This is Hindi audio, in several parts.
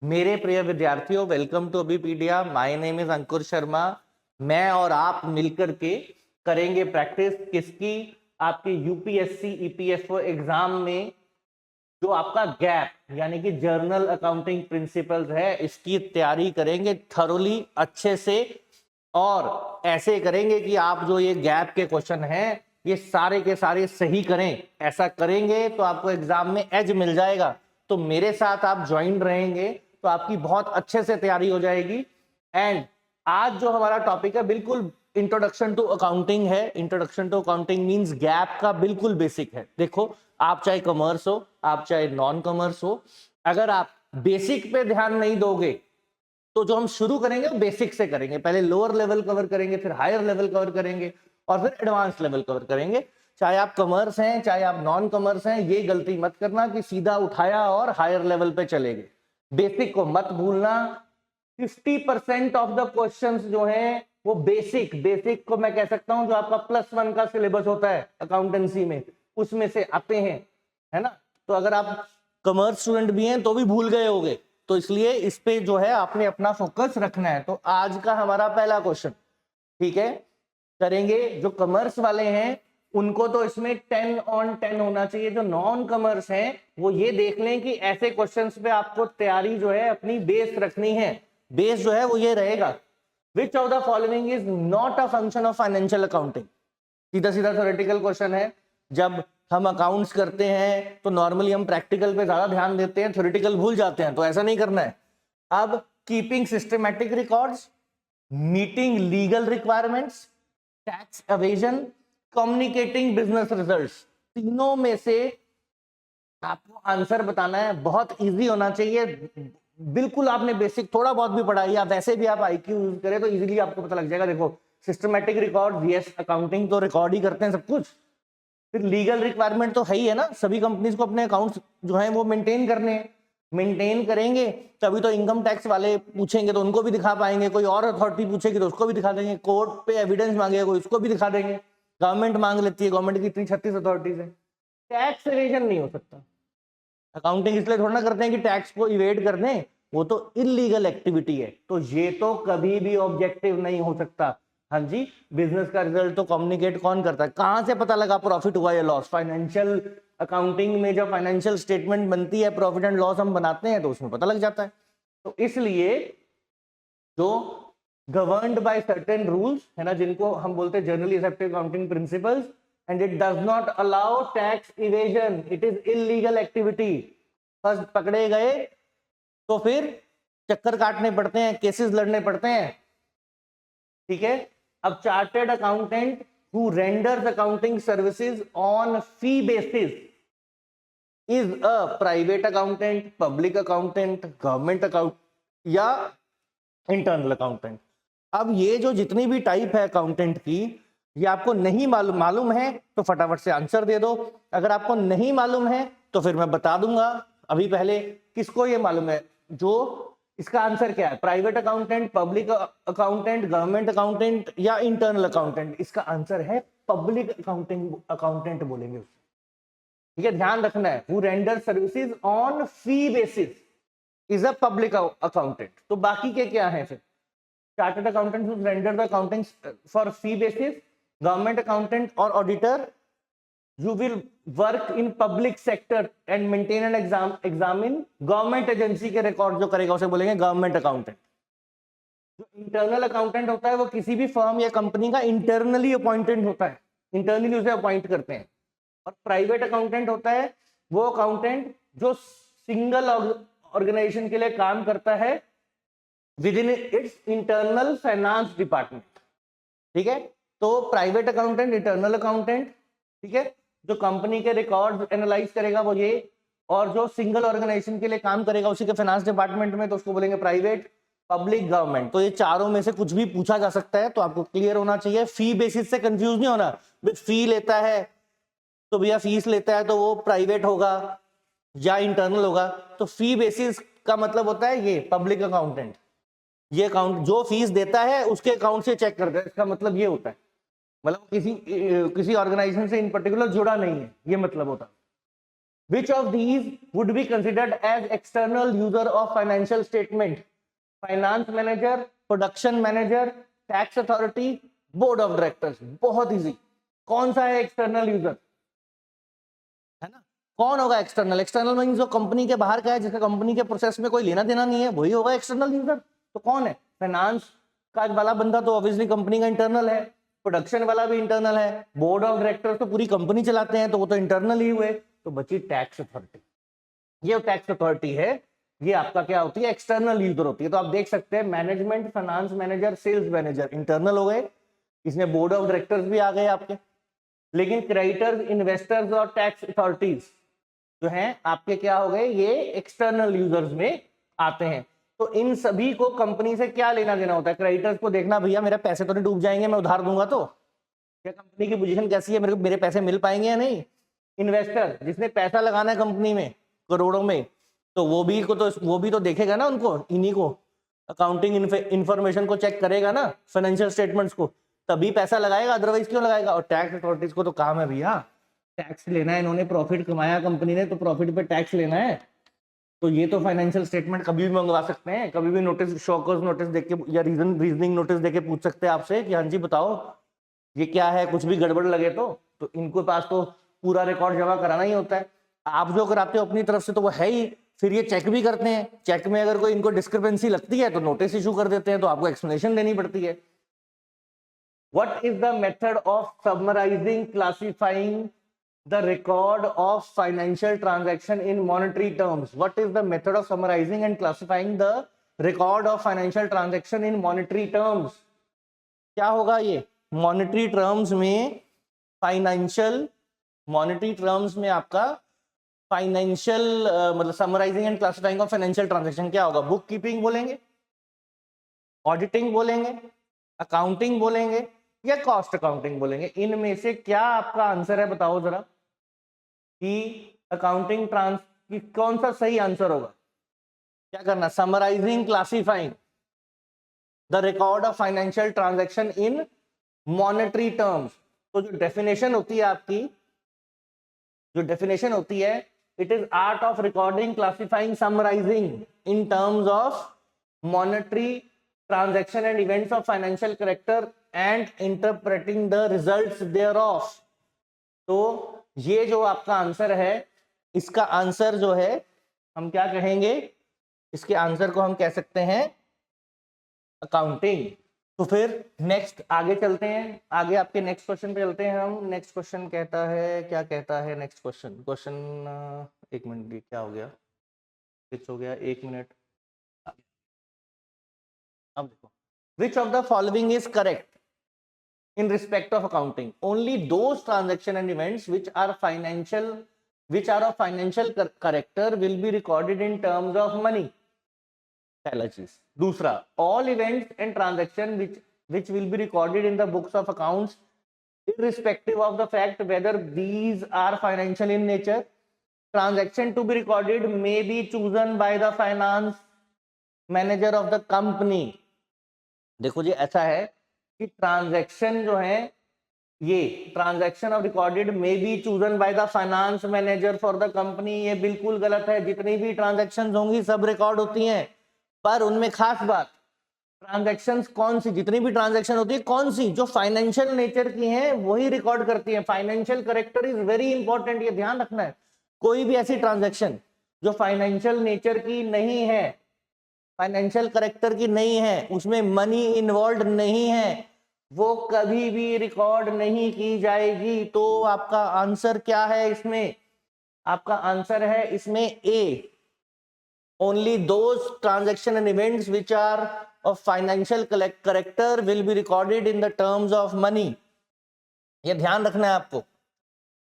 मेरे प्रिय विद्यार्थियों, welcome to Abhipedia. My name is Ankur Sharma. मैं और आप मिलकर के करेंगे प्रैक्टिस किसकी? आपके यूपीएससी ईपीएफओ एग्जाम में जो आपका गैप यानी कि जर्नल अकाउंटिंग प्रिंसिपल्स है, इसकी तैयारी करेंगे थरोली अच्छे से। और ऐसे करेंगे कि आप जो ये गैप के क्वेश्चन हैं ये सारे के सारे सही करें। ऐसा करेंगे तो आपको एग्जाम में एज मिल जाएगा। तो मेरे साथ आप ज्वाइन रहेंगे तो आपकी बहुत अच्छे से तैयारी हो जाएगी। एंड आज जो हमारा टॉपिक है बिल्कुल इंट्रोडक्शन टू अकाउंटिंग है। Introduction to accounting means gap का बिल्कुल बेसिक है। देखो, आप चाहे कॉमर्स हो, आप चाहे नॉन कॉमर्स हो, अगर आप बेसिक पे ध्यान नहीं दोगे तो जो हम शुरू करेंगे वो बेसिक से करेंगे। पहले लोअर लेवल कवर करेंगे, फिर हायर लेवल कवर करेंगे और फिर एडवांस लेवल कवर करेंगे। चाहे आप कॉमर्स हैं चाहे आप नॉन कॉमर्स हैं, ये गलती मत करना कि सीधा उठाया और हायर लेवल पे चले गए। बेसिक को मत भूलना। 50% ऑफ द क्वेश्चंस जो हैं वो बेसिक को मैं कह सकता हूं जो आपका +1 का सिलेबस होता है अकाउंटेंसी में, उसमें से आते हैं, है ना। तो अगर आप कॉमर्स स्टूडेंट भी हैं तो भी भूल गए होंगे, तो इसलिए इस पे जो है आपने अपना फोकस रखना है। तो आज का हमारा पहला क्वेश्चन, ठीक है, करेंगे। जो कॉमर्स वाले हैं उनको तो इसमें 10 on 10 होना चाहिए। जो नॉन कॉमर्स हैं वो ये देख लें कि ऐसे क्वेश्चंस पे आपको तैयारी जो है अपनी बेस रखनी है। बेस जो है वो ये रहेगा, which of the following is not a function of financial accounting. सीधा सीधा थ्योरेटिकल क्वेश्चन है। जब हम अकाउंट्स करते हैं तो नॉर्मली हम प्रैक्टिकल पे ज्यादा ध्यान देते हैं, थ्योरेटिकल भूल जाते हैं, तो ऐसा नहीं करना है। अब keeping systematic records, meeting legal requirements, tax evasion, communicating business results, तीनों में से आपको आंसर बताना है। बहुत इजी होना चाहिए। बिल्कुल आपने बेसिक थोड़ा बहुत भी पढ़ा या वैसे भी आप आईक्यू यूज करें तो इजीली आपको पता लग जाएगा। देखो, सिस्टमैटिक रिकॉर्ड, यस, अकाउंटिंग तो रिकॉर्ड ही करते हैं सब कुछ। फिर लीगल रिक्वायरमेंट तो है ही है ना, सभी कंपनीज को अपने अकाउंट्स जो है वो मेंटेन करने हैं। मेंटेन करेंगे तभी तो इनकम टैक्स वाले पूछेंगे तो उनको भी दिखा पाएंगे, कोई और अथॉरिटी पूछेगी तो उसको भी दिखा देंगे, कोर्ट पे एविडेंस मांगेगा कोई उसको भी दिखा देंगे। गवर्नमेंट मांग लेती है, गवर्नमेंट की इतनी 36 अथॉरिटीज है। टैक्स एवेजन नहीं हो सकता। अकाउंटिंग इसलिए थोड़ा ना करते हैं कि टैक्स को इवेड कर दें, वो तो इलीगल एक्टिविटी है, तो ये तो कभी भी ऑब्जेक्टिव नहीं हो सकता। हाँ जी, बिजनेस का रिजल्ट तो कम्युनिकेट कौन करता है? कहां से पता लगा प्रॉफिट हुआ या लॉस? फाइनेंशियल अकाउंटिंग में जब फाइनेंशियल स्टेटमेंट बनती है, प्रॉफिट एंड लॉस हम बनाते हैं तो उसमें पता लग जाता है। तो इसलिए जो गवर्न्ड बाय सर्टेन रूल्स है ना, जिनको हम बोलते हैं generally accepted accounting principles, and it does not allow tax evasion, it is illegal activity. First पकड़े गए तो फिर चक्कर काटने पड़ते हैं, केसेस लड़ने पड़ते हैं, ठीक है। अब chartered accountant who renders accounting services on fee basis is a private accountant, public accountant, government account या इंटरनल अकाउंटेंट। अब ये जो जितनी भी टाइप है अकाउंटेंट की, ये आपको नहीं मालूम है तो फटाफट से आंसर दे दो। अगर आपको नहीं मालूम है तो फिर मैं बता दूंगा। अभी पहले किसको ये मालूम है? जो इसका आंसर क्या है? Private accountant, public accountant, government accountant या इंटरनल अकाउंटेंट? इसका आंसर है पब्लिक अकाउंटेंट बोलेंगे उसको, ठीक है। ध्यान रखना है, who render services on fee basis is a public accountant. तो बाकी के क्या है फिर? Chartered accountant who render the accounting for fee basis, government accountant or auditor, you will work in public sector and maintain and examine government agency के रिकॉर्ड जो करेगा उसे बोलेंगे गवर्नमेंट अकाउंटेंट। जो इंटरनल अकाउंटेंट होता है वो किसी भी फर्म या कंपनी का इंटरनली अपॉइंटेड होता है, इंटरनली उसे अपॉइंट करते हैं। और प्राइवेट अकाउंटेंट होता है वो अकाउंटेंट जो सिंगल ऑर्गेनाइजेशन के लिए काम करता है with in its internal finance department, ठीक है। तो प्राइवेट अकाउंटेंट, इंटरनल अकाउंटेंट, ठीक है, जो कंपनी के रिकॉर्ड एनालाइज करेगा वो ये, और जो सिंगल ऑर्गेनाइजेशन के लिए काम करेगा उसी के फाइनेंस डिपार्टमेंट में तो उसको बोलेंगे प्राइवेट, पब्लिक, गवर्नमेंट। तो ये चारों में से कुछ भी पूछा जा सकता है, तो आपको क्लियर होना चाहिए। फी बेसिस से कंफ्यूज नहीं होना। फी लेता है तो भैया फीस लेता है तो वो प्राइवेट होगा या इंटरनल होगा? तो फी बेसिस का मतलब होता है ये पब्लिक अकाउंटेंट। ये अकाउंट जो फीस देता है उसके अकाउंट से चेक करता है, इसका मतलब ये होता है। मतलब किसी ऑर्गेनाइजेशन से इन पर्टिकुलर जुड़ा नहीं है, ये मतलब होता है। Which of these would be considered as external user of financial statement? Finance manager, production manager, tax authority, board of directors. बहुत इजी. कौन सा है एक्सटर्नल यूजर, है ना? कौन होगा एक्सटर्नल? एक्सटर्नल मींस जो कंपनी के बाहर का है, जिसका कंपनी के प्रोसेस में कोई लेना देना नहीं है, वही होगा एक्सटर्नल यूजर. तो कौन है? फाइनेंस का वाला बंदा तो ऑब्वियसली कंपनी का इंटरनल है, प्रोडक्शन वाला भी इंटरनल है, बोर्ड ऑफ डायरेक्टर तो पूरी कंपनी चलाते हैं, तो वो तो इंटरनल ही हुए. तो बची टैक्स अथॉरिटी. ये टैक्स अथॉरिटी है, ये आपका क्या होती है? एक्सटर्नल यूजर होती है. तो आप देख सकते हैं management, finance manager, sales manager internal हो गए. इसमें बोर्ड ऑफ डायरेक्टर्स भी आ गए आपके. लेकिन क्रेडिटर्स, इन्वेस्टर्स और टैक्स अथॉरिटीज जो हैं आपके क्या हो गए? ये एक्सटर्नल यूजर्स में आते हैं. तो इन सभी को कंपनी से क्या लेना देना होता है? क्रेडिटर्स को देखना, भैया मेरे पैसे तो नहीं डूब जाएंगे, मैं उधार दूंगा तो क्या कंपनी की पोजीशन कैसी है, मेरे पैसे मिल पाएंगे या नहीं. इन्वेस्टर, जिसने पैसा लगाना है कंपनी में करोड़ों में, तो वो भी तो देखेगा ना उनको, इन्हीं को अकाउंटिंग इंफॉर्मेशन को चेक करेगा ना, फाइनेंशियल स्टेटमेंट्स को, तभी पैसा लगाएगा, अदरवाइज क्यों लगाएगा. और टैक्स अथॉरिटीज को तो काम है भैया टैक्स लेना है. इन्होंने प्रॉफिट कमाया कंपनी ने, तो प्रॉफिट पे टैक्स लेना है. तो ये तो फाइनेंशियल स्टेटमेंट कभी भी मंगवा सकते हैं, कभी भी नोटिस, शॉकर्स नोटिस देके या रीजनिंग नोटिस देके पूछ सकते हैं आपसे कि हाँ जी बताओ ये क्या है, कुछ भी गड़बड़ लगे तो इनके पास तो पूरा रिकॉर्ड जमा कराना ही होता है. आप जो कराते हो अपनी तरफ से तो वो है ही, फिर ये चेक भी करते हैं. चेक में अगर कोई इनको डिस्क्रिपेंसी लगती है तो नोटिस इशू कर देते हैं, तो आपको एक्सप्लेनेशन देनी पड़ती है. What is the method of summarizing, classifying the record of financial transaction in monetary terms? What is the method of summarizing and classifying the record of financial transaction in monetary terms? क्या होगा ये? मॉनेटरी टर्म्स में आपका फाइनेंशियल मतलब summarising and classifying of financial transaction क्या होगा? बुक कीपिंग बोलेंगे, ऑडिटिंग बोलेंगे, अकाउंटिंग बोलेंगे या कॉस्ट अकाउंटिंग बोलेंगे? इनमें से क्या आपका आंसर है बताओ जरा, कि अकाउंटिंग ट्रांस की कौन सा सही आंसर होगा? क्या करना? Summarizing, classifying the record of financial transaction in monetary terms. तो जो डेफिनेशन होती है आपकी, it is art of recording, classifying, summarizing in terms of monetary transaction and events of financial character and interpreting the results thereof. तो ये जो आपका आंसर है, इसका आंसर जो है हम क्या कहेंगे? इसके आंसर को हम कह सकते हैं अकाउंटिंग. तो फिर नेक्स्ट आगे चलते हैं, आगे आपके नेक्स्ट क्वेश्चन पे चलते हैं हम. नेक्स्ट क्वेश्चन कहता है, क्या कहता है नेक्स्ट क्वेश्चन? एक मिनट, क्या हो गया, स्विच हो गया, एक मिनट. अब देखो, which of the following is correct in respect of accounting? Only those transaction and events which are of financial character will be recorded in terms of money. पहला चीज. दूसरा, all events and transaction which will be recorded in the books of accounts irrespective of the fact whether these are financial in nature. Transaction to be recorded may be chosen by the finance manager of the company. देखो जी, ऐसा है कि ट्रांजैक्शन जो है, ये transaction of recorded may be chosen by the finance manager for the company. ये बिल्कुल गलत है. जितनी भी ट्रांजैक्शंस होंगी सब रिकॉर्ड होती हैं, पर उनमें खास बात, ट्रांजैक्शंस कौन सी, जितनी भी ट्रांजैक्शन होती है कौन सी, जो फाइनेंशियल नेचर की हैं वही रिकॉर्ड करती है. Financial character is very important, ये ध्यान रखना है. कोई भी ऐसी ट्रांजैक्शन जो फाइनेंशियल नेचर की नहीं है, फाइनेंशियल कैरेक्टर की नहीं है, उसमें मनी इन्वॉल्व नहीं है, वो कभी भी रिकॉर्ड नहीं की जाएगी. तो आपका आंसर क्या है इसमें? आपका आंसर है इसमें ए. Only those transaction and events which are of financial character will be recorded in the terms of money. ये ध्यान रखना है आपको.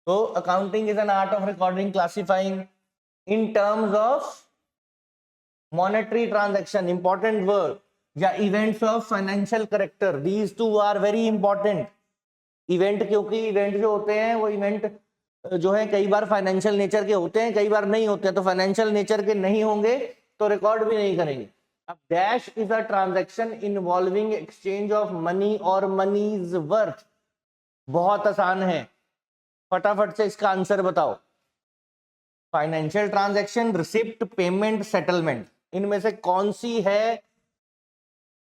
तो accounting is an art of recording, classifying in terms of monetary transaction, important word, या events of financial character. These two are very important. Event, क्योंकि event जो होते हैं वो event जो है कई बार फाइनेंशियल नेचर के होते हैं, कई बार नहीं होते हैं. तो फाइनेंशियल नेचर के नहीं होंगे तो रिकॉर्ड भी नहीं करेंगे. अब dash is a transaction involving exchange of money और मनीज वर्थ. बहुत आसान है, फटाफट से इसका आंसर बताओ. Financial transaction, receipt, payment, settlement, इनमें से कौन सी है?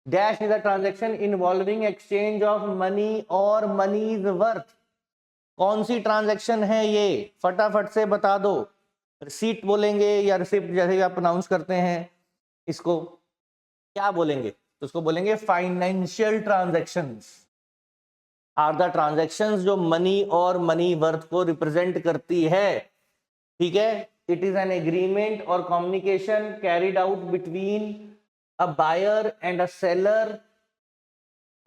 Dash is a transaction involving exchange of money और मनीज वर्थ। कौन सी ट्रांजैक्शन है ये? फटाफट से बता दो। रिसीट बोलेंगे या रिसिप्ट, जैसे भी आप प्रोनाउंस करते हैं इसको, क्या बोलेंगे? तो उसको बोलेंगे financial transactions are the transactions जो मनी और मनी वर्थ को रिप्रेजेंट करती है। ठीक है, इट इज एन एग्रीमेंट और communication carried out between a buyer and a seller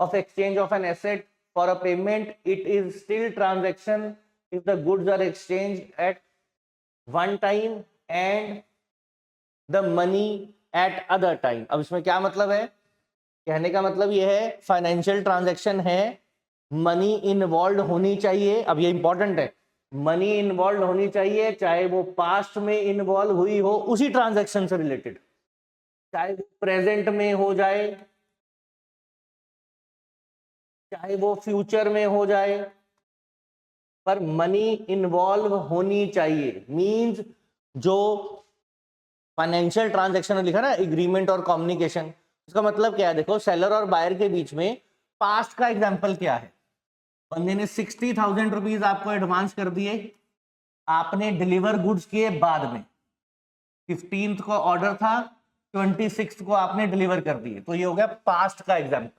of exchange of an asset for a payment. It is still transaction if the goods are exchanged at one time and the money at other time. अब इसमें क्या मतलब है? कहने का मतलब यह है फाइनेंशियल ट्रांजैक्शन है, मनी इन्वॉल्व होनी चाहिए। अब ये इंपॉर्टेंट है, मनी इन्वॉल्व होनी चाहिए, चाहे वो पास्ट में इन्वॉल्व हुई हो उसी ट्रांजैक्शन से रिलेटेड, चाहे वो प्रेजेंट में हो जाए, चाहे वो फ्यूचर में हो जाए, पर मनी इन्वॉल्व होनी चाहिए। मींस जो फाइनेंशियल ट्रांजैक्शन लिखा ना, एग्रीमेंट और कम्युनिकेशन, उसका मतलब क्या है? देखो, सेलर और बायर के बीच में पास्ट का एग्जांपल क्या है? बंदे ने 60,000 रुपीज आपको एडवांस कर दिए, आपने डिलीवर गुड्स किए बाद में, 15th को ऑर्डर था, 26th को आपने डिलीवर कर दिए, तो ये हो गया पास्ट का एग्जांपल।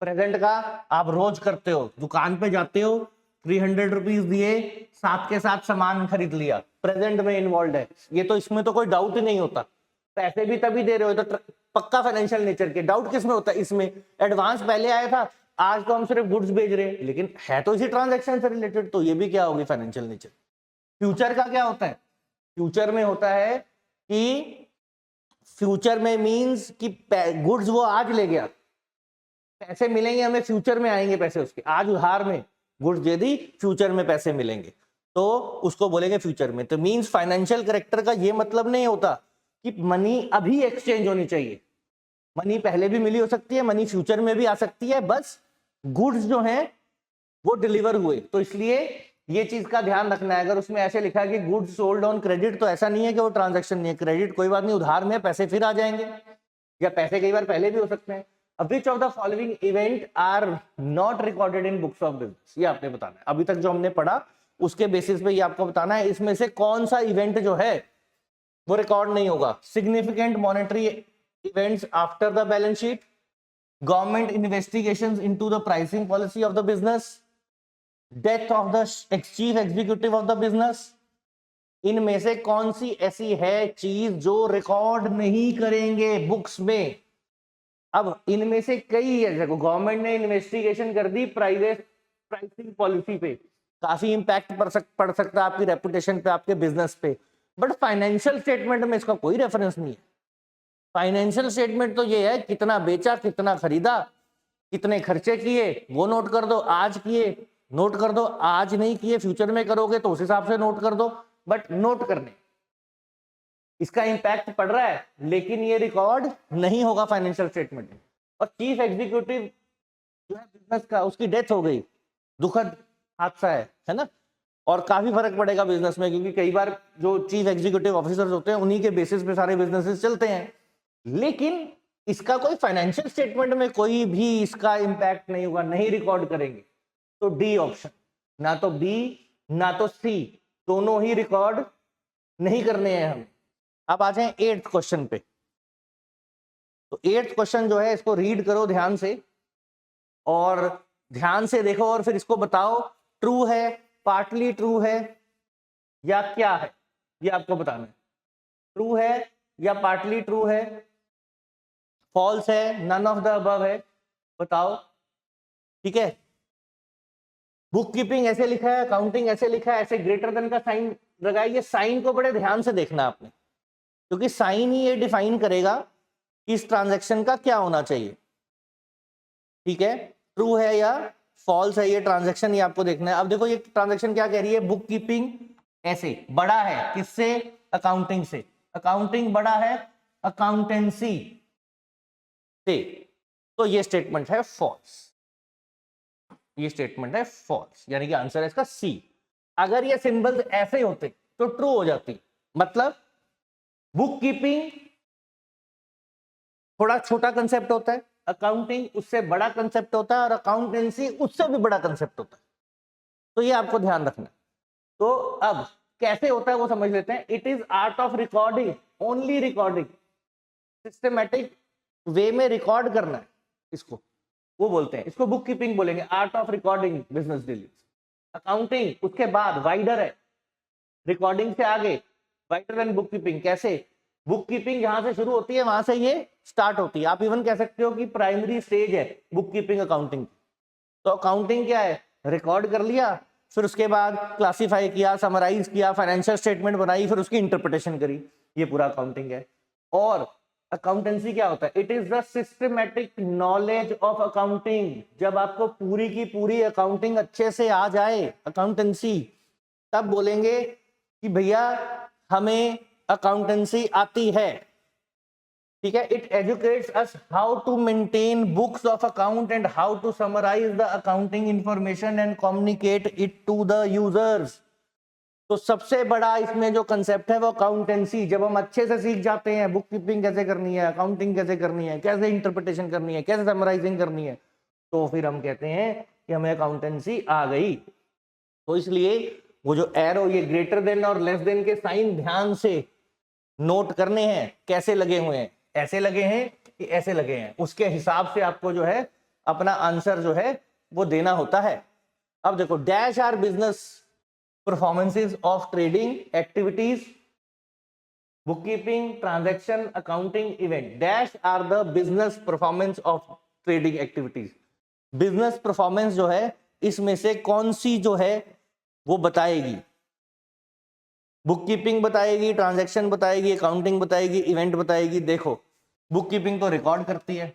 प्रेजेंट का आप रोज करते हो, दुकान पे जाते हो, 300 रुपीज दिए, साथ के साथ सामान खरीद लिया, प्रेजेंट में इन्वॉल्व है ये, तो इसमें तो कोई डाउट ही नहीं होता। पैसे भी तभी दे रहे हो तो पक्का फाइनेंशियल नेचर के। डाउट किसमें होता है? इसमें। एडवांस पहले आया था, आज तो हम सिर्फ गुड्स भेज रहे हैं, लेकिन है तो इसी ट्रांजैक्शन से रिलेटेड, तो ये भी क्या होगी? Financial nature. फ्यूचर का क्या होता है? फ्यूचर में होता है कि फ्यूचर में मींस कि गुड्स वो आज ले गया, पैसे मिलेंगे हमें फ्यूचर में, आएंगे पैसे उसके, आज उधार में गुड्स दे दी, फ्यूचर में पैसे मिलेंगे, तो उसको बोलेंगे फ्यूचर में। तो मींस फाइनेंशियल कैरेक्टर का ये मतलब नहीं होता कि मनी अभी एक्सचेंज होनी चाहिए, मनी पहले भी मिली हो सकती है, मनी फ्यूचर में भी आ सकती है, बस गुड्स जो हैं वो डिलीवर हुए। तो इसलिए ये चीज का ध्यान रखना है। अगर उसमें ऐसे लिखा है कि गुड्स सोल्ड ऑन क्रेडिट, तो ऐसा नहीं है कि वो ट्रांजैक्शन नहीं है। क्रेडिट कोई बात नहीं, उधार में पैसे फिर आ जाएंगे, या पैसे कई बार पहले भी हो सकते हैं। Which of the following event are not recorded in books of business? ये आपने बताना है। अभी तक जो हमने पढ़ा उसके बेसिस पे ये आपको बताना है, इसमें से कौन सा इवेंट जो है वो रिकॉर्ड नहीं होगा। Significant monetary events after the balance sheet, government investigations into the pricing policy of the business, death of the chief executive of the business. इनमें से कौन सी ऐसी है चीज जो रिकॉर्ड नहीं करेंगे बुक्स में? अब इनमें से कई है, देखो गवर्नमेंट ने इन्वेस्टिगेशन कर दी प्राइसिंग पॉलिसी पे, काफी इंपैक्ट पड़ सकता है आपकी रेपुटेशन पे, आपके बिजनेस पे, बट फाइनेंशियल स्टेटमेंट में इसका कोई रेफरेंस नहीं है। फाइनेंशियल स्टेटमेंट तो ये है कितना बेचा, कितना खरीदा, कितने खर्चे किए वो नोट कर दो, आज किए नोट कर दो, आज नहीं किए फ्यूचर में करोगे तो उस हिसाब से नोट कर दो, बट नोट करने इसका इंपैक्ट पड़ रहा है, लेकिन ये रिकॉर्ड नहीं होगा फाइनेंशियल स्टेटमेंट में। और चीफ एग्जीक्यूटिव जो है बिजनेस का, उसकी डेथ हो गई, दुखद हादसा है ना, और काफी फर्क पड़ेगा बिजनेस में, क्योंकि कई बार जो चीफ एग्जीक्यूटिव ऑफिसर्स होते हैं उन्हीं के बेसिस पे सारे बिजनेसेस चलते हैं, लेकिन इसका कोई फाइनेंशियल स्टेटमेंट में कोई भी इसका इंपैक्ट नहीं होगा, नहीं रिकॉर्ड करेंगे। तो डी ऑप्शन, ना तो बी ना तो सी, दोनों ही रिकॉर्ड नहीं करने हैं हम। अब आ जाए 8th क्वेश्चन पे। तो 8th क्वेश्चन जो है इसको रीड करो ध्यान से, और ध्यान से देखो और फिर इसको बताओ ट्रू है, पार्टली ट्रू है, या क्या है, ये आपको बताना है। ट्रू है या पार्टली ट्रू है, फॉल्स है, नन ऑफ द अबव है, बताओ। ठीक है, बुक कीपिंग ऐसे लिखा है, अकाउंटिंग ऐसे लिखा है, ऐसे ग्रेटर देन का साइन लगाइए। साइन को बड़े ध्यान से देखना आपने, क्योंकि साइन ही ये डिफाइन करेगा कि इस ट्रांजैक्शन का क्या होना चाहिए। ठीक है, ट्रू है या फॉल्स है ये ट्रांजैक्शन, ये आपको देखना है। अब देखो ये ट्रांजैक्शन क्या कह रही है, बुक कीपिंग ऐसे बड़ा है किससे, अकाउंटिंग से, अकाउंटिंग बड़ा है अकाउंटेंसी से, तो ये स्टेटमेंट है फॉल्स, ये स्टेटमेंट है फॉल्स, यानी कि आंसर है इसका सी। अगर ये सिंबल्स ऐसे होते तो ट्रू हो जाती, मतलब बुक कीपिंग थोड़ा छोटा कंसेप्ट होता है, अकाउंटिंग उससे बड़ा कंसेप्ट होता है, और अकाउंटेंसी उससे भी बड़ा कंसेप्ट होता है। तो ये आपको ध्यान रखना है। तो अब कैसे होता है वो समझ लेते हैं। It is art of recording, only recording, systematic way में रिकॉर्ड करना है इसको, वो बोलते हैं, इसको बुक कीपिंग बोलेंगे, art of recording business dealings. Accounting उसके बाद वाइडर है, रिकॉर्डिंग से आगे वाइडर एंड बुक कीपिंग। कैसे? बुक कीपिंग जहां से शुरू होती है वहां से ये स्टार्ट होती है। आप इवन कह सकते हो कि प्राइमरी स्टेज है बुक कीपिंग अकाउंटिंग। तो अकाउंटिंग क्या है? रिकॉर्ड कर लिया, फिर उसके बाद क्लासिफाई किया, समराइज किया, फाइनेंशियल स्टेटमेंट बनाई, फिर उसकी इंटरप्रिटेशन करी, ये पूरा अकाउंटिंग है। और अकाउंटेंसी क्या होता है? It is the systematic knowledge of accounting. जब आपको पूरी की पूरी अकाउंटिंग अच्छे से आ जाए, अकाउंटेंसी, तब बोलेंगे कि भैया हमें अकाउंटेंसी आती है। ठीक है? It educates us how to maintain books of account and how to summarise the accounting information and communicate it to the users. तो सबसे बड़ा इसमें जो कंसेप्ट है वो अकाउंटेंसी। जब हम अच्छे से सीख जाते हैं बुक कीपिंग कैसे करनी है, अकाउंटिंग कैसे करनी है, कैसे इंटरप्रिटेशन करनी है, कैसे समराइजिंग करनी है, तो फिर हम कहते हैं कि हमें अकाउंटेंसी आ गई। तो इसलिए वो जो एरो, ये ग्रेटर देन और लेस देन के साइन ध्यान से नोट करने हैं। कैसे लगे हुए हैं? ऐसे लगे हैं कि ऐसे लगे हैं, उसके हिसाब से आपको जो है अपना आंसर जो है वो देना होता है। अब देखो, dash are business performances of trading activities, bookkeeping, transaction, accounting, event. Dash are the business performance of trading activities. Business performance जो है इसमें से कौन सी जो है वो बताएगी? बुक कीपिंग बताएगी, ट्रांजैक्शन बताएगी, अकाउंटिंग बताएगी, इवेंट बताएगी। देखो, बुक कीपिंग तो रिकॉर्ड करती है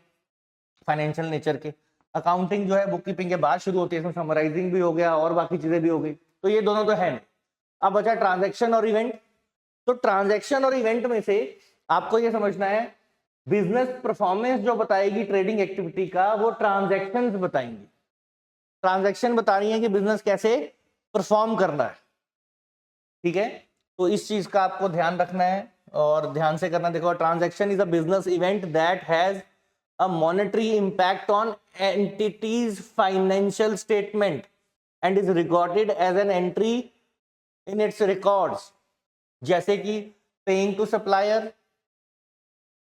फाइनेंशियल नेचर के, अकाउंटिंग जो है बुक कीपिंग के बाद शुरू होती है, इसमें समराइजिंग भी हो गया और बाकी चीजें भी हो गई, तो ये दोनों तो है। अब बचा ट्रांजैक्शन और इवेंट। तो ट्रांजैक्शन और इवेंट में से आपको ये समझना है, बिजनेस परफॉर्मेंस जो बताएगी ट्रेडिंग एक्टिविटी का, वो ट्रांजैक्शंस बताएंगी। ट्रांजैक्शन बता रही है कि बिजनेस कैसे परफॉर्म करना है। ठीक है? तो इस चीज का आपको ध्यान रखना है और ध्यान से करना। देखो, transaction is a business event that has a monetary impact on entities financial statement and is recorded as an entry in its records. जैसे कि पेइंग टू सप्लायर,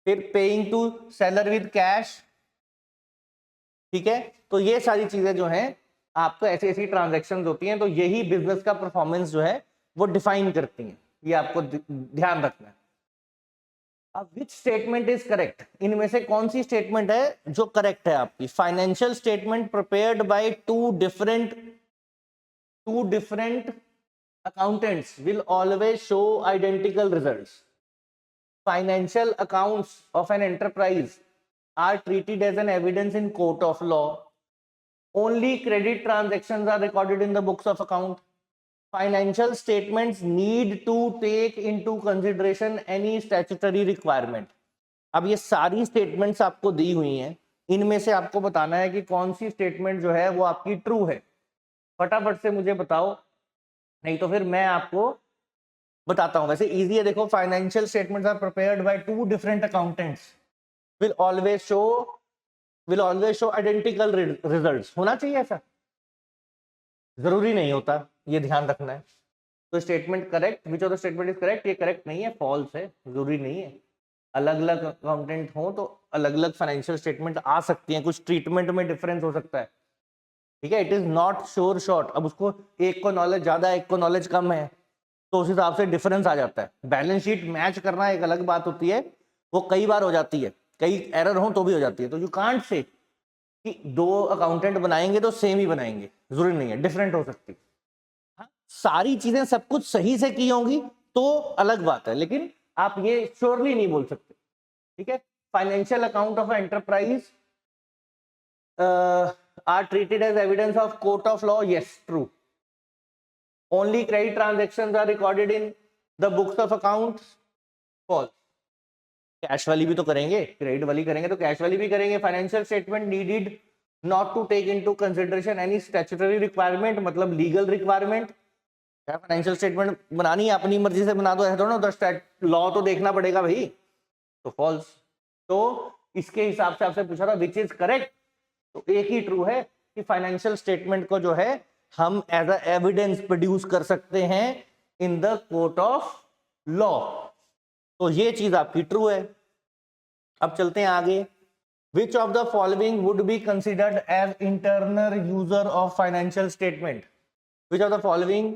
फिर paying to seller with cash. ठीक है? तो ये सारी चीजें जो हैं आपको ऐसी ऐसी ट्रांजैक्शंस होती हैं, तो यही बिजनेस का परफॉर्मेंस जो है वो डिफाइन करती हैं। ये आपको ध्यान रखना है। अब विच स्टेटमेंट इज करेक्ट? इनमें से कौन सी स्टेटमेंट है जो करेक्ट है आपकी? Financial statement prepared by two different accountants will always show identical results. Financial accounts of an enterprise are treated as an evidence in court of law. Only credit transactions are recorded in the books of account. Financial statements need to take into consideration any statutory requirement. अब ये सारी स्टेटमेंट्स आपको दी हुई हैं, इनमें से आपको बताना है कि कौन सी स्टेटमेंट जो है वो आपकी ट्रू है। फटाफट से मुझे बताओ, नहीं तो फिर मैं आपको बताता हूं। वैसे इजी है, देखो, financial statements are prepared by two different accountants will always show identical results. होना चाहिए ऐसा? जरूरी नहीं होता, ये ध्यान रखना है। तो statement correct, which of the statement is correct, ये करेक्ट नहीं है, फॉल्स है, जरूरी नहीं है। अलग अलग अकाउंटेंट हो तो अलग अलग फाइनेंशियल स्टेटमेंट आ सकती हैं, कुछ ट्रीटमेंट में डिफरेंस हो सकता है। ठीक है? It is not sure shot. अब उसको एक को नॉलेज ज्यादा है, एक को नॉलेज कम है, तो उस हिसाब से डिफरेंस आ जाता है। बैलेंस शीट मैच करना एक अलग बात होती है, वो कई बार हो जाती है, कई एरर हो तो भी हो जाती है। तो यू कांट से कि दो अकाउंटेंट बनाएंगे तो सेम ही बनाएंगे, जरूरी नहीं है, डिफरेंट हो सकती है। हाँ, सारी चीजें सब कुछ सही से की होंगी तो अलग बात है, लेकिन आप ये श्योरली नहीं बोल सकते। ठीक है? Financial account of enterprise are treated as evidence of court of law. Yes, true. Only credit transactions are recorded in the books of accounts. False. Cash वाली भी तो करेंगे, क्रेडिट वाली करेंगे तो कैश वाली भी करेंगे। Financial statement needed not to take into consideration any statutory requirement, मतलब लीगल रिक्वायरमेंट क्या फाइनेंशियल स्टेटमेंट बनानी है अपनी मर्जी से बना दो, ऐसा थोड़ा ना, तो लॉ तो देखना पड़ेगा भाई, तो फॉल्स। तो इसके हिसाब से आपसे पूछा था विच इज करेक्ट, तो एक ही ट्रू है कि फाइनेंशियल स्टेटमेंट को जो है हम एज अ एविडेंस प्रोड्यूस कर सकते हैं in the court of law, तो ये चीज आपकी ट्रू है। अब चलते हैं आगे। Which of the following would be considered as internal user of financial statement? Which of the following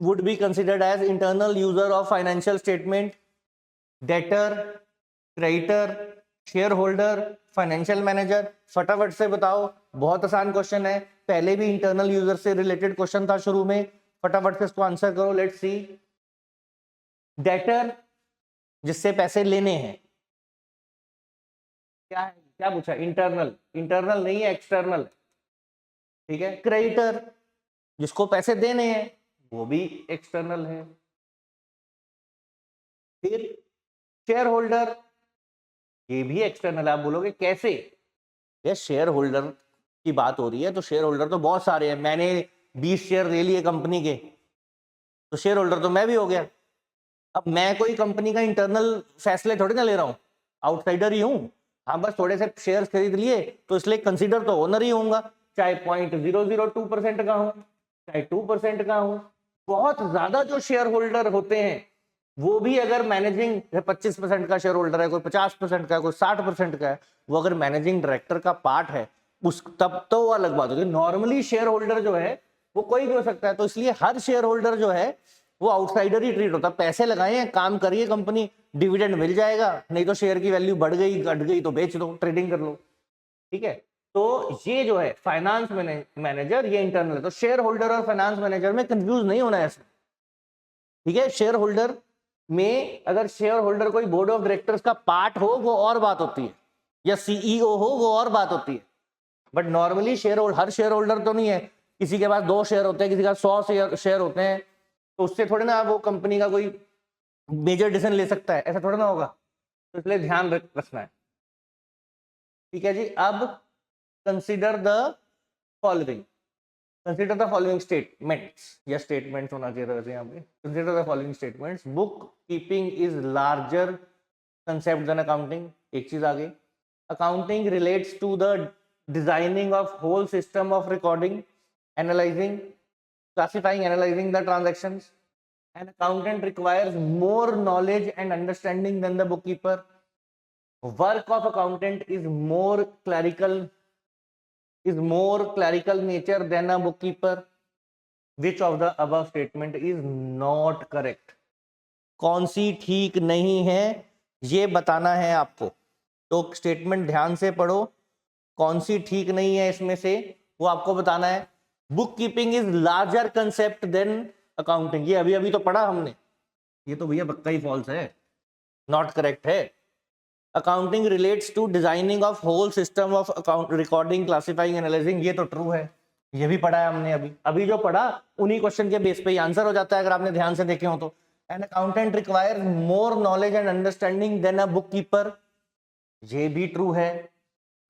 would be considered as internal user of financial statement? Debtor, creditor, shareholder, financial manager. फटाफट से बताओ, बहुत आसान क्वेश्चन है, पहले भी इंटरनल यूजर से रिलेटेड क्वेश्चन था शुरू में, फटाफट से इसको आंसर करो। Let's see. डेटर, जिससे पैसे लेने हैं, क्या है, क्या पूछा? इंटरनल, इंटरनल नहीं है, एक्सटर्नल, ठीक है। क्रेडिटर, जिसको पैसे देने हैं, वो भी एक्सटर्नल है। फिर शेयर होल्डर, ये भी एक्सटर्नल है। आप बोलोगे कैसे? ये शेयर होल्डर की बात हो रही है, तो शेयर होल्डर तो बहुत सारे हैं, मैंने 20 शेयर ले लिए कंपनी के, तो शेयर होल्डर तो मैं भी हो गया। अब मैं कोई कंपनी का इंटरनल फैसले थोड़ी ना ले रहा हूँ, आउटसाइडर ही हूँ। हाँ, बस थोड़े से शेयर खरीद लिए तो इसलिए कंसीडर तो ओनर ही होऊंगा, चाहे 0.002% का हो, चाहे 2% का हो। बहुत ज्यादा जो शेयर होल्डर होते हैं वो भी अगर मैनेजिंग 25% का शेयर होल्डर है, कोई 50% का है, कोई 60% का है, वो अगर मैनेजिंग डायरेक्टर का पार्ट है उस, तब तो वो अलग बात होती है। नॉर्मली शेयर होल्डर जो है वो कोई भी हो सकता है, तो इसलिए हर शेयर होल्डर जो है वो आउटसाइडर ही ट्रीट होता है। पैसे लगाए हैं, काम करिए, कंपनी डिविडेंड मिल जाएगा, नहीं तो शेयर की वैल्यू बढ़ गई घट गई तो बेच दो, ट्रेडिंग कर लो, ठीक है। तो ये जो है फाइनेंस मैनेजर, ये इंटरनल है। तो शेयर होल्डर और फाइनेंस मैनेजर में कंफ्यूज नहीं होना है इसमें, ठीक है। शेयर होल्डर में अगर शेयर होल्डर कोई बोर्ड ऑफ डायरेक्टर्स का पार्ट हो वो और बात होती है, या सीईओ हो वो और बात होती है, but normally share holder, her share holder तो नहीं है, किसी के पास 2 शेयर होते हैं, किसी के पास 100 शेयर होते हैं, तो उससे थोड़ी ना वो कंपनी का कोई मेजर डिसीजन ले सकता है, ऐसा थोड़ा ना होगा, तो इसलिए ध्यान रखना है, ठीक है जी। अब consider the following, consider the following statements, या स्टेटमेंट्स होना चाहिए था यहाँ पे। Consider the following statements. Book keeping is larger concept than accounting, एक चीज आगे। Accounting relates to the designing of whole system of recording, analysing, classifying, analyzing the transactions. An accountant requires more knowledge and understanding than the bookkeeper. Work of accountant is more clerical nature than a bookkeeper. Which of the above statement is not correct? कौन सी ठीक नहीं है ये बताना है आपको, तो स्टेटमेंट ध्यान से पढ़ो, कौन सी ठीक नहीं है इसमें से वो आपको बताना है। Book keeping is larger concept than accounting, ये अभी अभी तो पढ़ा हमने, ये तो भैया पक्का ही फॉल्स है, नॉट करेक्ट है। Accounting relates to designing of whole system of account recording, classifying, analysing, ये तो ट्रू है, ये भी पढ़ा है हमने अभी अभी जो पढ़ा उन्हीं क्वेश्चन के बेस पे ही आंसर हो जाता है अगर आपने ध्यान से देखे हो तो। An accountant requires more knowledge and understanding than a book keeper, ये भी ट्रू है।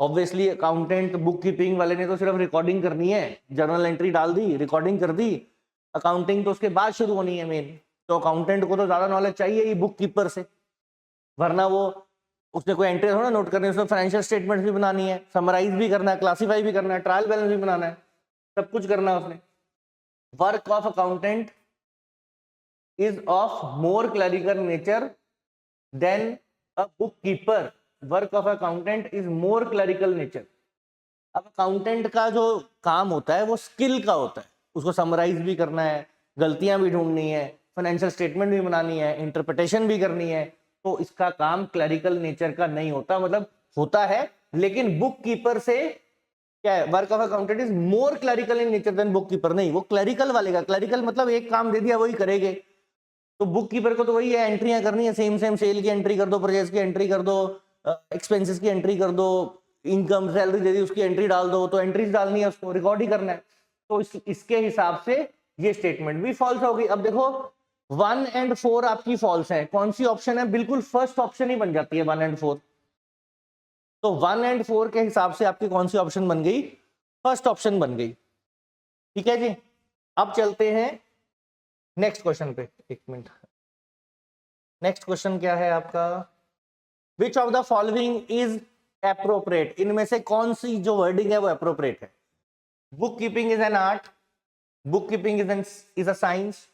ऑब्वियसली अकाउंटेंट बुक कीपिंग वाले ने तो सिर्फ रिकॉर्डिंग करनी है, जर्नल एंट्री डाल दी, रिकॉर्डिंग कर दी, अकाउंटिंग तो उसके बाद शुरू होनी है मेन, तो अकाउंटेंट को तो ज्यादा नॉलेज चाहिए ही बुक कीपर से, वरना वो उसने कोई एंट्री थोड़ा नोट करनी है, उसमें फाइनेंशियल स्टेटमेंट भी बनानी है, समराइज भी करना है, क्लासीफाई भी करना है, ट्रायल बैलेंस भी बनाना है, सब कुछ करना है उसने। Work of accountant is of more clerical nature than a book keeper, work of accountant is more clerical nature. अब अकाउंटेंट का जो काम होता है वो स्किल का होता है, उसको समराइज भी करना है, गलतियां भी ढूंढनी है, फाइनेंशियल स्टेटमेंट भी बनानी है, इंटरप्रिटेशन भी करनी है, तो इसका काम क्लरिकल नेचर का नहीं होता, मतलब होता है लेकिन बुक कीपर से क्या है, work of accountant is more clerical in nature than book keeper, नहीं वो क्लरिकल वाले का, क्लरिकल मतलब एक काम दे दिया वही करेंगे, तो बुक कीपर को तो वही है, एंट्रियां करनी है, सेम सेल की एंट्री कर दो, परचेज की एंट्री कर दो, एक्सपेंसेस की एंट्री कर दो, इनकम सैलरी दे दी उसकी एंट्री डाल दो, तो एंट्रीज डालनी है उसको, रिकॉर्ड ही करना है, तो इसके हिसाब से ये स्टेटमेंट भी फॉल्स होगी। अब देखो 1 और 4 आपकी फॉल्स है, कौन सी ऑप्शन है, बिल्कुल फर्स्ट ऑप्शन ही बन जाती है 1 और 4, तो 1 और 4 के हिसाब से आपकी कौन सी ऑप्शन बन गई, फर्स्ट ऑप्शन बन गई, ठीक है जी। अब चलते हैं नेक्स्ट क्वेश्चन पे, एक मिनट, नेक्स्ट क्वेश्चन क्या है आपका, which of the following is appropriate, इनमें से कौन सी जो वर्डिंग है वो एप्रोप्रिएट है? Book keeping is an art, book keeping is a science,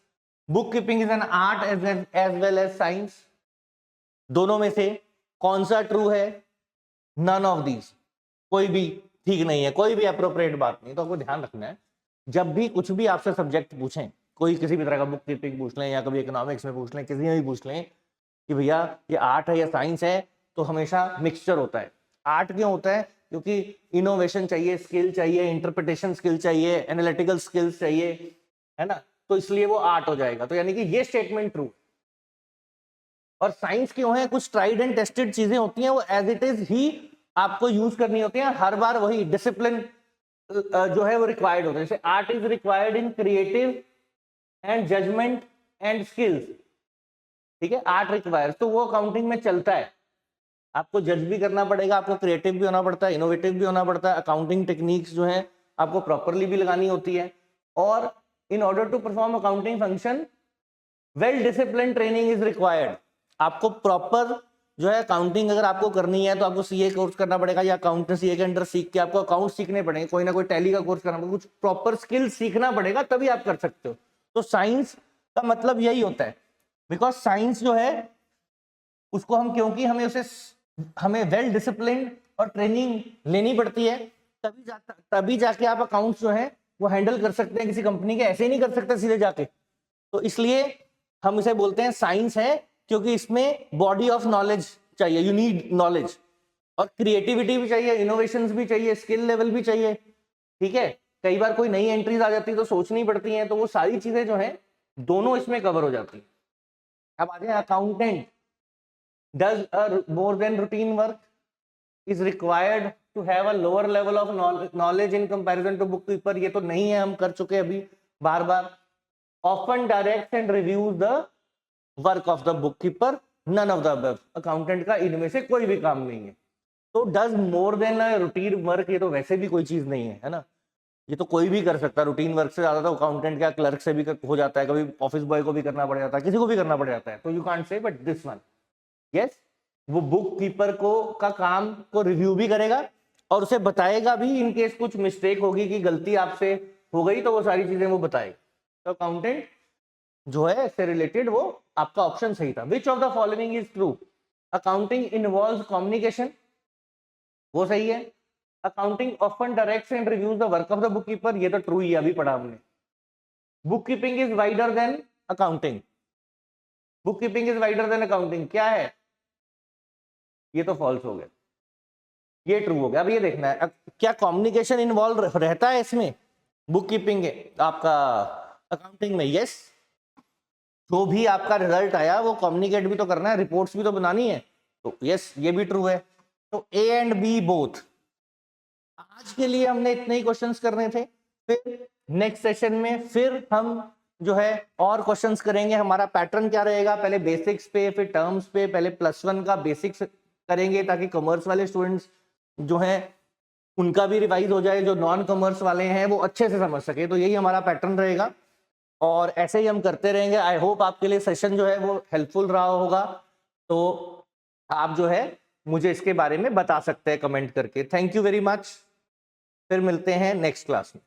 book keeping is an art as well as science, दोनों में से कौन सा ट्रू है? नन ऑफ दीज, कोई भी ठीक नहीं है, कोई भी अप्रोप्रिएट बात नहीं। तो आपको ध्यान रखना है, जब भी कुछ भी आपसे सब्जेक्ट पूछें, कोई किसी भी तरह का बुक कीपिंग पूछ लें या कभी इकोनॉमिक्स में पूछ लें, किसी में भी पूछ लें कि भैया ये आर्ट है या साइंस है, तो हमेशा मिक्सचर होता है। आर्ट क्यों होता है? क्योंकि इनोवेशन चाहिए, स्किल चाहिए, इंटरप्रिटेशन स्किल चाहिए, एनालिटिकल स्किल्स चाहिए, है ना, तो इसलिए वो आर्ट हो जाएगा। तो यानी कि ये स्टेटमेंट ट्रू। और साइंस क्यों है? कुछ ट्राइड एंड टेस्टेड चीजें होती हैं, वो एज इट इज ही आपको यूज करनी होती है, हर बार वही डिसिप्लिन जो है वो रिक्वायर्ड होता है। जैसे art is required in creative and judgement and skills, ठीक है, आर्ट रिक्वायर्स, तो वो अकाउंटिंग में चलता है। आपको जज भी करना पड़ेगा, आपको क्रिएटिव भी होना पड़ता है, इनोवेटिव भी होना पड़ता है, अकाउंटिंग टेक्निक्स जो है आपको प्रॉपरली भी लगानी होती है। और in order to perform accounting function well discipline training is required. आपको प्रॉपर जो है अकाउंटिंग अगर आपको करनी है तो आपको सीए कोर्स करना पड़ेगा, या अकाउंटेंसी के अंडर सीख के आपको अकाउंट सीखने पड़ेंगे, कोई ना कोई टैली का कोर्स करना पड़ेगा, कुछ प्रॉपर स्किल सीखना पड़ेगा, तभी आप कर सकते हो। तो साइंस का मतलब यही होता है, बिकॉज साइंस जो है उसको हम, क्योंकि हमें वेल डिसिप्लिन और ट्रेनिंग लेनी पड़ती है, तभी जाके आप अकाउंट्स जो है वो हैंडल कर सकते हैं किसी कंपनी के, ऐसे ही नहीं कर सकते सीधे जाके। तो इसलिए हम इसे बोलते हैं साइंस है, क्योंकि इसमें बॉडी ऑफ नॉलेज चाहिए, यू नीड नॉलेज, और क्रिएटिविटी भी चाहिए, इनोवेशंस भी चाहिए, स्किल लेवल भी चाहिए, ठीक है। कई बार कोई नई एंट्रीज आ जाती है तो सोचनी पड़ती हैं, तो वो सारी चीजें जो है दोनों इसमें कवर हो जाती है। अब आ जाए accountant, does more than routine work, is required to have a lower level of knowledge in comparison to book keeper, ये तो नहीं है, हम कर चुके अभी बार बार। Often direct and reviews the work of the bookkeeper, none of the above, accountant का इनमें से कोई भी काम नहीं है। तो does more than routine work, ये तो वैसे भी कोई चीज नहीं है ना, ये तो कोई भी कर सकता है। रूटीन वर्क से ज्यादा तो अकाउंटेंट का क्लर्क से भी हो जाता है, कभी ऑफिस बॉय को भी करना पड़ जाता है, किसी को भी करना पड़ जाता है। तो you can't say, but this one yes, वो बुक कीपर को का काम को रिव्यू भी करेगा और उसे बताएगा भी, इन केस कुछ मिस्टेक होगी कि गलती आपसे हो गई तो वो सारी चीजें वो बताएगा। तो अकाउंटेंट जो है इससे रिलेटेड वो आपका ऑप्शन सही था। Which of the following is true? Accounting involves communication, वो सही है। Accounting often directs and reviews the work of the book keeper, ये तो ट्रू ही अभी पढ़ा हमने। Book keeping is wider than accounting, book keeping is wider than accounting क्या है? ये तो फॉल्स हो गया, ये ट्रू हो गया। अब ये देखना है क्या कम्युनिकेशन इन्वॉल्व रहता है इसमें बुक कीपिंग आपका अकाउंटिंग में? यस, जो भी आपका रिजल्ट आया वो कम्युनिकेट भी तो करना है, रिपोर्ट्स भी तो बनानी है, तो यस ये भी ट्रू है। तो ए एंड बी बोथ। आज के लिए हमने इतने ही क्वेश्चंस करने थे, फिर नेक्स्ट सेशन में फिर हम जो है और क्वेश्चंस करेंगे। हमारा पैटर्न क्या रहेगा, पहले बेसिक्स पे, फिर टर्म्स पे, पहले +1 का बेसिक्स करेंगे ताकि कॉमर्स वाले स्टूडेंट्स जो हैं उनका भी रिवाइज हो जाए, जो नॉन कॉमर्स वाले हैं वो अच्छे से समझ सके। तो यही हमारा पैटर्न रहेगा और ऐसे ही हम करते रहेंगे। आई होप आपके लिए सेशन जो है वो हेल्पफुल रहा होगा। तो आप जो है मुझे इसके बारे में बता सकते हैं कमेंट करके। थैंक यू वेरी मच, फिर मिलते हैं नेक्स्ट क्लास में।